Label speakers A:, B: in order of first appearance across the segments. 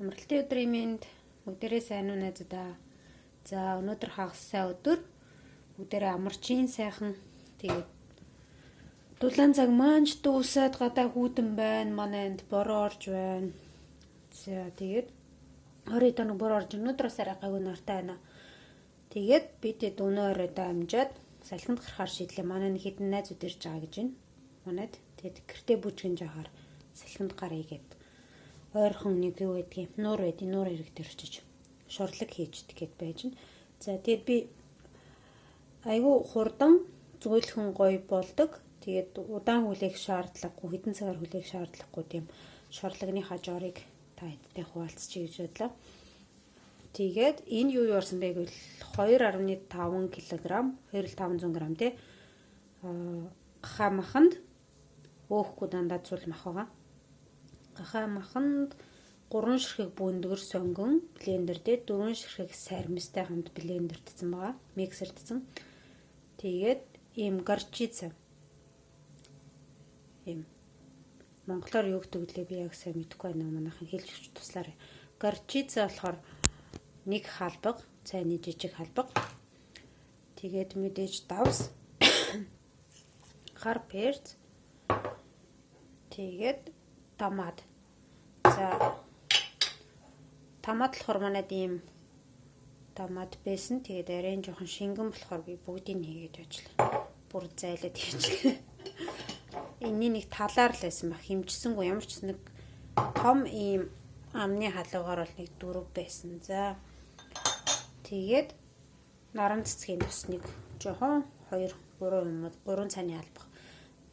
A: Амралтын өдрийн мэнд бүгдээрээ сайн уу найзуудаа. За өнөөдөр хагас сайн өдөр. Бүгдээрээ амарчин сайхан. Тэгээд дулаан цаг маанч дүүсээд гадаа хүүдэн байна. Манайд бороо орж байна. За тэгээд 20 тоног бороо орж өнөөдрөөс арай гайгүй нартай байна. Тэгээд бид өнөө оройдоо амжаад салхинд гарахаар шийдлээ. Манай нэг хэдэн найзууд ирж байгаа гэж байна. Манайд тэгээд гэртээ бүжгэн жахаар салхинд гарыг гэд. Ойрхон нэг юу гэдгийг нуур байдیں۔ Нуур ирэг дээр очиж шорлог хийждэг гэд байж байна. За тэгээд би айгүй хурдан зөөлхөн гоё болдог. Тэгээд удаан хүлээх шаардлагагүй, хэдэн цагаар хүлээх шаардлагагүй тийм шорлогныхаа жорыг та хэдтэй хуваалцчих гэж бодлоо. Тэгээд энэ юу юурсан бэ гэвэл 2.5 кг, 2.500 г тий. Гахаа маханд өөхгүй дандаа цул мах байгаа. Гахаа маханд 3 ширхэг бөндгөр сонгон блендер дээр 4 ширхэг сармистай хамт блендердсэн байгаа. Миксердсэн. Тэгээд ийм горчица. Ийм монголоор юу гэдэг лээ би яг сайн мэдэхгүй байна. Манайхан хэлж өгч туслаарай. Горчица болохоор нэг халбаг, цайны жижиг халбаг. Тэгээд мэдээж давс. Хар перц. Тэгээд томат. За томат болохоор манайд ийм томат байсан. Тэгээд арай жоохон шингэн болохоор би бүгдийг хийгээд ажиллаа. Бүр зайлаад хийчихлээ. Энийн нэг талаар л байсан баг. Хэмжсэнгүй ямар ч нэг том ийм амны халуугаар бол нэг 4 байсан. За тэгээд наран цэцгийн бас нэг жоохон 2-3 цааны албах.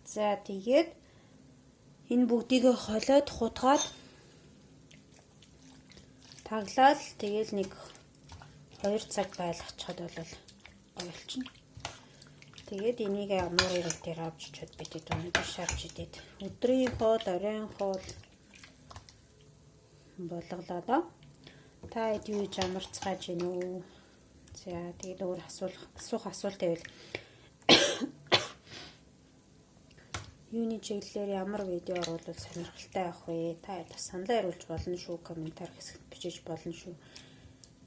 A: За тэгээд энэ бүгдийг холиод хутгаад таглаад тэгэл нэг 2 цаг байлгачихад бол гоё болчихно. Тэгээд энийг нуур ирэл дээр авч чад бидэд өнөдөө шарж идээд өдрийн хоол, оройн хоол болголоо доо. Та хэд юу гэж амарцгааж гин үү? За тэгээд өөр асуух асуулт байвал юуны чиглэлээр ямар видео оруулбал сонирхолтой байх вэ? Та бас санал хариулж болно шүү, комментар хэсэгт бичиж болно шүү.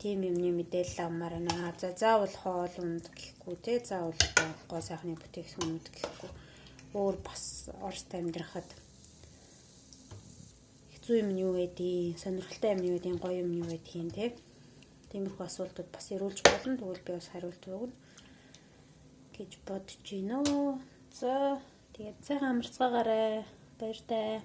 A: Тийм юмны мэдээлэл авмаар байна. За заавал хоол унд гэхгүй те, заавал гоо сайхны бүтээгдэхүүнүүд гэхгүй. Өөр бас орст амьдрахад хэцүү юм юу байдیں۔ Сонирхолтой юм юу байдیں, гоё юм юу байдیں те. Тиймэрхүү асуултууд бас ирүүлж болно. Тэгвэл би бас хариулт өгнө гэж бодож байна. За тэгээд сайхан амарцгаагаарай. Баяртай.